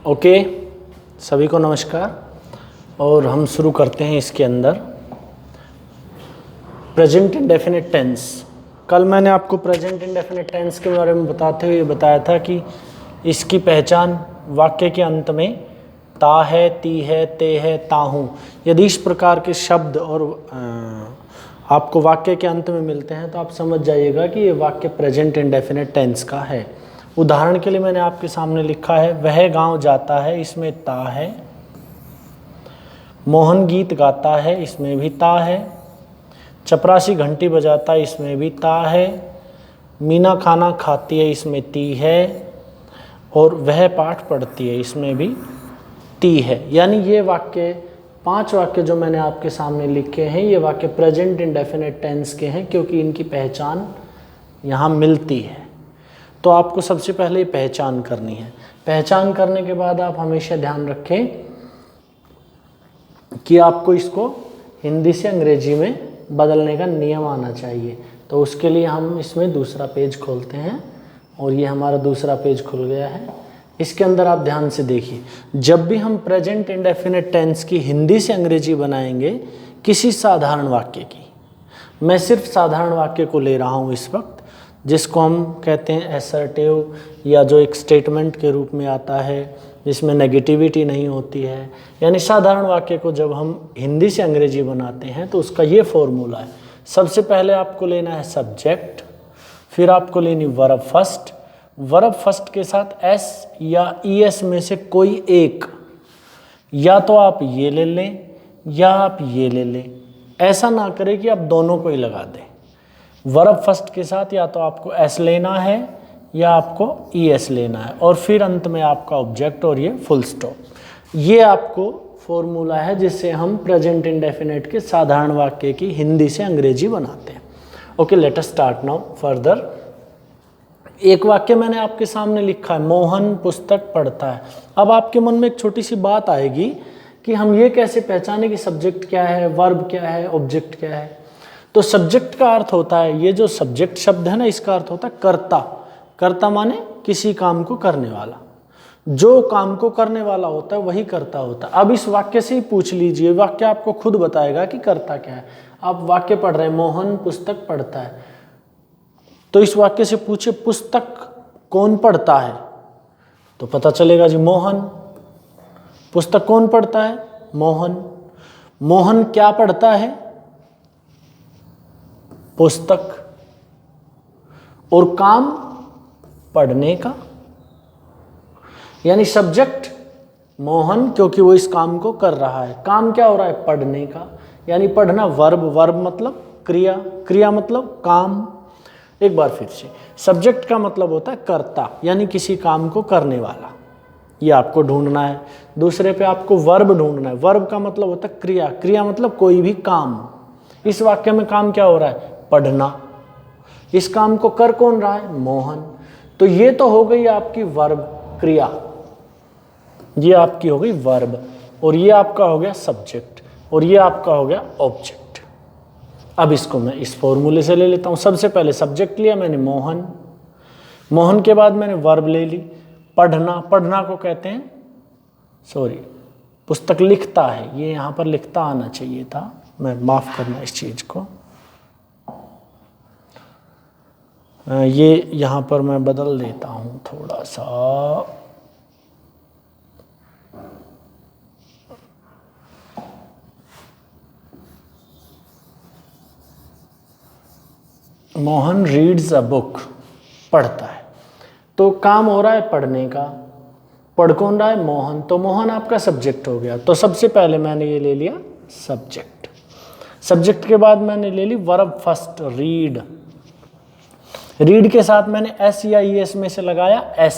Okay, सभी को नमस्कार। और हम शुरू करते हैं इसके अंदर प्रेजेंट इंडेफिनिट टेंस। कल मैंने आपको प्रेजेंट इंडेफिनिट टेंस के बारे में बताते हुए बताया था कि इसकी पहचान वाक्य के अंत में ता है, ती है, ते है, ता हूँ, यदि इस प्रकार के शब्द और आपको वाक्य के अंत में मिलते हैं तो आप समझ जाइएगा कि ये वाक्य प्रेजेंट इंडेफिनिट टेंस का है। उदाहरण के लिए मैंने आपके सामने लिखा है वह गांव जाता है, इसमें ता है। मोहन गीत गाता है, इसमें भी ता है। चपरासी घंटी बजाता है, इसमें भी ता है। मीना खाना खाती है, इसमें ती है। और वह पाठ पढ़ती है, इसमें भी ती है। यानी ये वाक्य 5 वाक्य जो मैंने आपके सामने लिखे हैं ये वाक्य प्रेजेंट इंडेफिनिट टेंस के हैं, क्योंकि इनकी पहचान यहाँ मिलती है। तो आपको सबसे पहले पहचान करनी है। पहचान करने के बाद आप हमेशा ध्यान रखें कि आपको इसको हिंदी से अंग्रेजी में बदलने का नियम आना चाहिए। तो उसके लिए हम इसमें दूसरा पेज खोलते हैं और ये हमारा दूसरा पेज खुल गया है। इसके अंदर आप ध्यान से देखिए, जब भी हम प्रेजेंट इंडेफिनिट टेंस की हिंदी से अंग्रेजी बनाएंगे किसी साधारण वाक्य की, मैं सिर्फ साधारण वाक्य को ले रहा हूँ इस वक्त, जिसको हम कहते हैं असर्टिव, या जो एक स्टेटमेंट के रूप में आता है जिसमें नेगेटिविटी नहीं होती है। यानी साधारण वाक्य को जब हम हिंदी से अंग्रेजी बनाते हैं तो उसका ये फॉर्मूला है। सबसे पहले आपको लेना है सब्जेक्ट, फिर आपको लेनी वर्ब फर्स्ट। वर्ब फर्स्ट के साथ एस या ईएस में से कोई एक, या तो आप ये ले लें या आप ये ले लें। ऐसा ना करें कि आप दोनों को ही लगा दें। वर्ब फर्स्ट के साथ या तो आपको एस लेना है या आपको ईएस लेना है, और फिर अंत में आपका ऑब्जेक्ट और ये फुल स्टॉप। ये आपको फॉर्मूला है जिससे हम प्रेजेंट इंडेफिनिट के साधारण वाक्य की हिंदी से अंग्रेजी बनाते हैं। Okay, let us start now further. एक वाक्य मैंने आपके सामने लिखा है, मोहन पुस्तक पढ़ता है। अब आपके मन में एक छोटी सी बात आएगी कि हम ये कैसे पहचाने कि सब्जेक्ट क्या है, वर्ब क्या है, ऑब्जेक्ट क्या है। तो सब्जेक्ट का अर्थ होता है, ये जो सब्जेक्ट शब्द है ना, इसका अर्थ होता है कर्ता। कर्ता माने किसी काम को करने वाला। जो काम को करने वाला होता है वही कर्ता होता है। अब इस वाक्य से ही पूछ लीजिए, वाक्य आपको खुद बताएगा कि कर्ता क्या है। आप वाक्य पढ़ रहे हैं, मोहन पुस्तक पढ़ता है, तो इस वाक्य से पूछे पुस्तक कौन पढ़ता है, तो पता चलेगा जी मोहन। पुस्तक कौन पढ़ता है? मोहन। मोहन क्या पढ़ता है? पुस्तक। और काम पढ़ने का, यानी सब्जेक्ट मोहन, क्योंकि वो इस काम को कर रहा है। काम क्या हो रहा है? पढ़ने का, यानी पढ़ना। वर्ब, वर्ब मतलब क्रिया, क्रिया मतलब काम। एक बार फिर से, सब्जेक्ट का मतलब होता है कर्ता, यानी किसी काम को करने वाला। ये आपको ढूंढना है। दूसरे पे आपको वर्ब ढूंढना है। वर्ब का मतलब होता है क्रिया, क्रिया मतलब कोई भी काम। इस वाक्य में काम क्या हो रहा है? पढ़ना। इस काम को कर कौन रहा है? मोहन। तो ये तो हो गई आपकी वर्ब, क्रिया। ये आपकी हो गई वर्ब, और ये आपका हो गया सब्जेक्ट, और ये आपका हो गया ऑब्जेक्ट। अब इसको मैं इस फॉर्मूले से ले लेता हूं। सबसे पहले सब्जेक्ट लिया मैंने मोहन, मोहन के बाद मैंने वर्ब ले ली पढ़ना। पढ़ना को कहते हैं, सॉरी, पुस्तक लिखता है, ये यहां पर लिखता आना चाहिए था, मैं माफ करना इस चीज को। ये यहाँ पर मैं बदल देता हूँ थोड़ा सा। मोहन रीड्स अ बुक, पढ़ता है। तो काम हो रहा है पढ़ने का। पढ़ कौन रहा है? मोहन। तो मोहन आपका सब्जेक्ट हो गया। तो सबसे पहले मैंने ये ले लिया सब्जेक्ट। सब्जेक्ट के बाद मैंने ले ली वर्ब फर्स्ट, रीड। रीड के साथ मैंने एस या ईएस में से लगाया एस,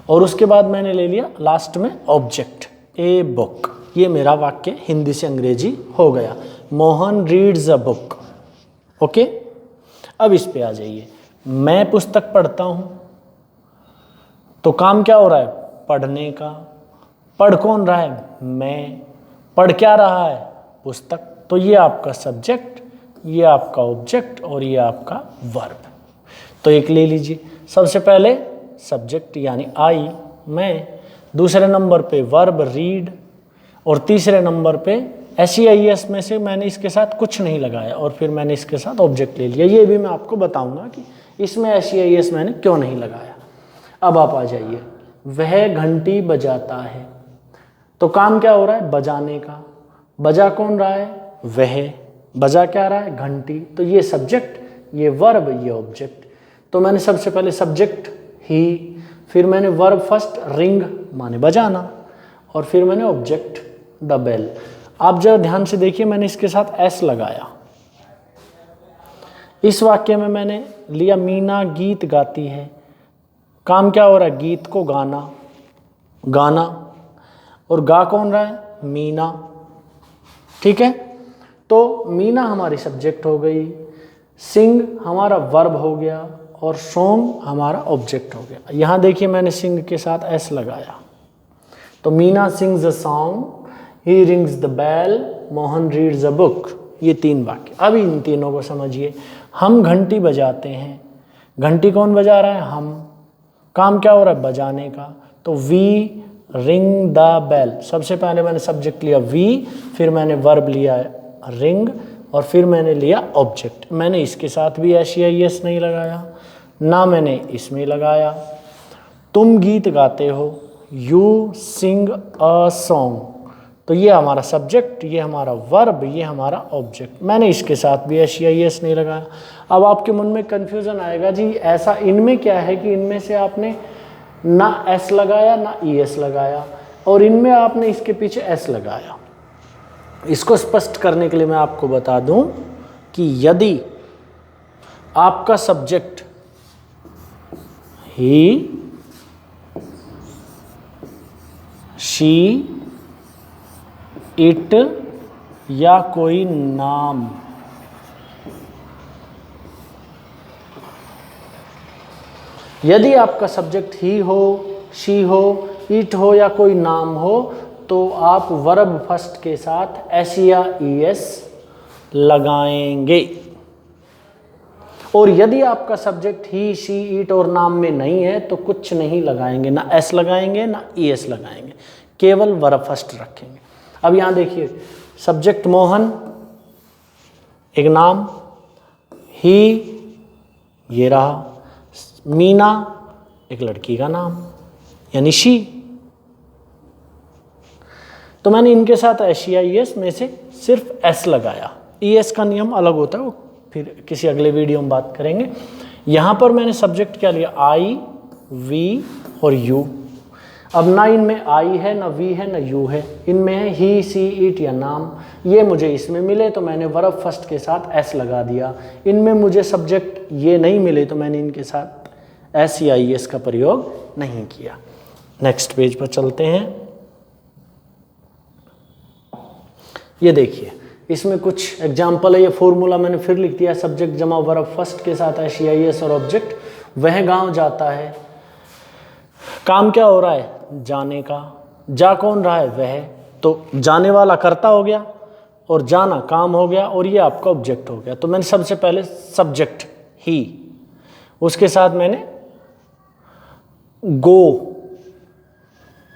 और उसके बाद मैंने ले लिया लास्ट में ऑब्जेक्ट, ए बुक। ये मेरा वाक्य हिंदी से अंग्रेजी हो गया, Mohan reads a book. Okay, अब इस पे आ जाइए। मैं पुस्तक पढ़ता हूं, तो काम क्या हो रहा है? पढ़ने का। पढ़ कौन रहा है? मैं। पढ़ क्या रहा है? पुस्तक। तो ये आपका सब्जेक्ट, ये आपका ऑब्जेक्ट, और ये आपका वर्ब। तो एक ले लीजिए। सबसे पहले सब्जेक्ट यानी आई, मैं, दूसरे नंबर पे वर्ब रीड, और तीसरे नंबर पे SEIS में से मैंने इसके साथ कुछ नहीं लगाया और फिर मैंने इसके साथ ऑब्जेक्ट ले लिया। ये भी मैं आपको बताऊंगा कि इसमें SEIS मैंने क्यों नहीं लगाया। अब आप आ जाइए, वह घंटी बजाता है, तो काम क्या हो रहा है? बजाने का। बजा कौन रहा है? वह। बजा क्या रहा है? घंटी। तो ये सब्जेक्ट, ये वर्ब, ये ऑब्जेक्ट। तो मैंने सबसे पहले सब्जेक्ट ही, फिर मैंने वर्ब फर्स्ट रिंग माने बजाना, और फिर मैंने ऑब्जेक्ट द बेल। आप जरा ध्यान से देखिए, मैंने इसके साथ एस लगाया। इस वाक्य में मैंने लिया मीना गीत गाती है। काम क्या हो रहा है? गीत को गाना, गाना, और गा कौन रहा है? मीना। ठीक है, तो मीना हमारी सब्जेक्ट हो गई, सिंग हमारा वर्ब हो गया, और सॉन्ग हमारा ऑब्जेक्ट हो गया। यहाँ देखिए मैंने सिंग के साथ एस लगाया, तो Meena sings a song, he rings the bell, Mohan reads a book. ये 3 वाक्य। अब इन तीनों को समझिए। हम घंटी बजाते हैं। घंटी कौन बजा रहा है? हम। काम क्या हो रहा है? बजाने का। तो वी रिंग द बेल। सबसे पहले मैंने सब्जेक्ट लिया वी, फिर मैंने वर्ब लिया रिंग, और फिर मैंने लिया ऑब्जेक्ट। मैंने इसके साथ भी SEIS नहीं लगाया, ना मैंने इसमें लगाया। तुम गीत गाते हो, यू सिंग अ सॉन्ग, तो ये हमारा सब्जेक्ट, ये हमारा वर्ब, ये हमारा ऑब्जेक्ट। मैंने इसके साथ भी SEIS नहीं लगाया। अब आपके मन में कन्फ्यूज़न आएगा, जी ऐसा इनमें क्या है कि इनमें से आपने ना S लगाया ना ES लगाया, और इनमें आपने इसके पीछे S लगाया। इसको स्पष्ट करने के लिए मैं आपको बता दूं कि यदि आपका सब्जेक्ट ही, शी, इट या कोई नाम यदि आपका सब्जेक्ट ही हो, शी हो, इट हो या कोई नाम हो, तो आप वर्ब फर्स्ट के साथ S या ES लगाएंगे। और यदि आपका सब्जेक्ट ही, शी, इट और नाम में नहीं है तो कुछ नहीं लगाएंगे, ना S लगाएंगे ना ES लगाएंगे, केवल वर्ब फर्स्ट रखेंगे। अब यहाँ देखिए, सब्जेक्ट मोहन एक नाम, ही ये रहा, मीना एक लड़की का नाम यानी शी। तो मैंने इनके साथ SEIS में से सिर्फ S लगाया। ES का नियम अलग होता है, वो फिर किसी अगले वीडियो में बात करेंगे। यहाँ पर मैंने सब्जेक्ट क्या लिया? I, we और you। अब ना इनमें I है, ना we है, ना you है, इनमें है ही, सी, इट या नाम। ये मुझे इसमें मिले तो मैंने वर्ब फर्स्ट के साथ S लगा दिया। इनमें मुझे सब्जेक्ट ये नहीं मिले तो मैंने इनके साथ SEIS का प्रयोग नहीं किया। नेक्स्ट पेज पर चलते हैं। ये देखिए, इसमें कुछ एग्जाम्पल है। ये फॉर्मूला मैंने फिर लिख दिया, सब्जेक्ट जमा वर्ब फर्स्ट के साथ SEIS और ऑब्जेक्ट। वह गांव जाता है, काम क्या हो रहा है? जाने का। जा कौन रहा है? वह। तो जाने वाला कर्ता हो गया और जाना काम हो गया, और ये आपका ऑब्जेक्ट हो गया। तो मैंने सबसे पहले सब्जेक्ट ही, उसके साथ मैंने गो,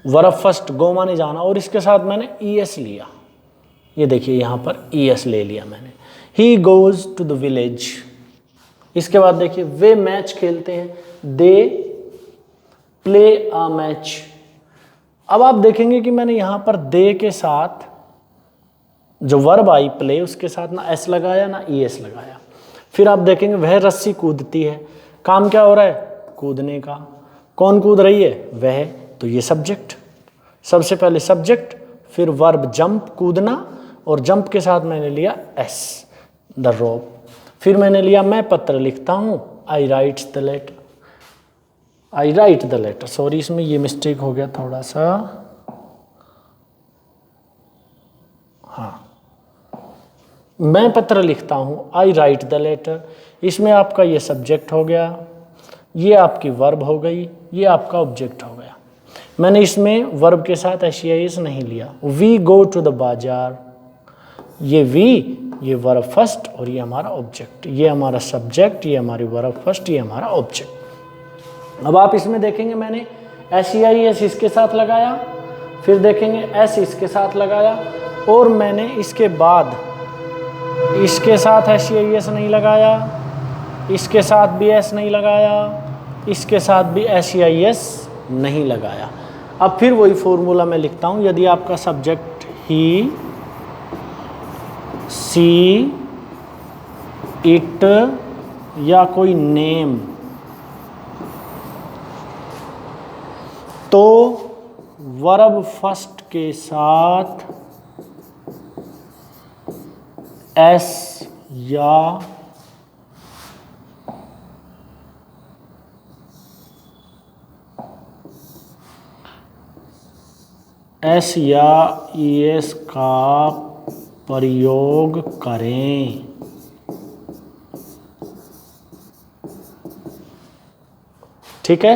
वर्ब फर्स्ट गो माने जाना, और इसके साथ मैंने ES लिया। ये देखिए यहाँ पर ES ले लिया मैंने। He goes to the village. इसके बाद देखिए, वे मैच खेलते हैं, दे प्ले अ मैच। अब आप देखेंगे कि मैंने यहाँ पर दे के साथ जो वर्ब आई प्ले, उसके साथ ना S लगाया ना ES लगाया। फिर आप देखेंगे वह रस्सी कूदती है, काम क्या हो रहा है? कूदने का। कौन कूद रही है? वह। तो ये सब्जेक्ट, सबसे पहले सब्जेक्ट, फिर वर्ब जंप कूदना, और जंप के साथ मैंने लिया S द रोप। फिर मैंने लिया मैं पत्र लिखता हूँ, I write the letter, I write the letter. Sorry, इसमें ये मिस्टेक हो गया थोड़ा सा। हाँ, मैं पत्र लिखता हूँ, आई राइट द लेटर। इसमें आपका ये सब्जेक्ट हो गया, ये आपकी वर्ब हो गई, ये आपका ऑब्जेक्ट हो गया। मैंने इसमें वर्ब के साथ SEIS नहीं लिया। वी गो टू द बाजार, ये वी, ये वर्ब फर्स्ट और ये हमारा ऑब्जेक्ट, ये हमारा सब्जेक्ट, ये हमारी वर्ब फर्स्ट, ये हमारा ऑब्जेक्ट। अब आप इसमें देखेंगे मैंने SEIS इसके साथ लगाया, फिर देखेंगे S इसके साथ लगाया, और मैंने इसके बाद इसके साथ SEIS नहीं लगाया, इसके साथ भी S नहीं लगाया, इसके साथ भी SEIS नहीं लगाया। अब फिर वही फॉर्मूला मैं लिखता हूँ। यदि आपका सब्जेक्ट ही, सी, इट या कोई नेम, तो वर्ब फर्स्ट के साथ S या ES का प्रयोग करें। ठीक है।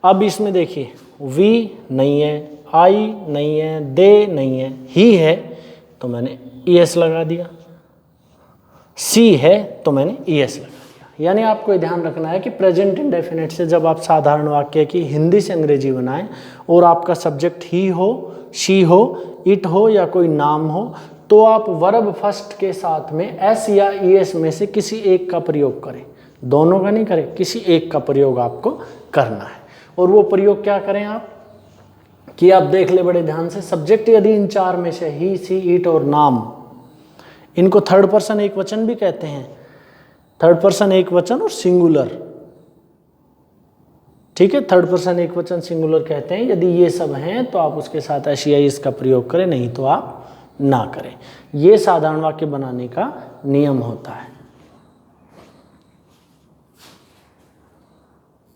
अब इसमें देखिए, वी नहीं है, आई नहीं है, दे नहीं है, ही है तो मैंने ES लगा दिया, सी है तो मैंने ES लगा दिया। यानी आपको ये ध्यान रखना है कि प्रेजेंट इंडेफिनिट से जब आप साधारण वाक्य की हिंदी से अंग्रेजी बनाएं और आपका सब्जेक्ट ही हो, शी हो, इट हो या कोई नाम हो, तो आप वर्ब फर्स्ट के साथ में S या ES में से किसी एक का प्रयोग करें। दोनों का नहीं करें, किसी एक का प्रयोग आपको करना है। और वो प्रयोग क्या करें आप, कि आप देख ले बड़े ध्यान से, सब्जेक्ट यदि इन चार में से ही, सी, इट और नाम, इनको थर्ड पर्सन एक वचन भी कहते हैं। थर्ड पर्सन एक वचन और सिंगुलर, ठीक है, थर्ड पर्सन एक वचन सिंगुलर कहते हैं। यदि ये सब हैं तो आप उसके साथ SEIS का प्रयोग करें, नहीं तो आप ना करें। ये साधारण वाक्य बनाने का नियम होता है।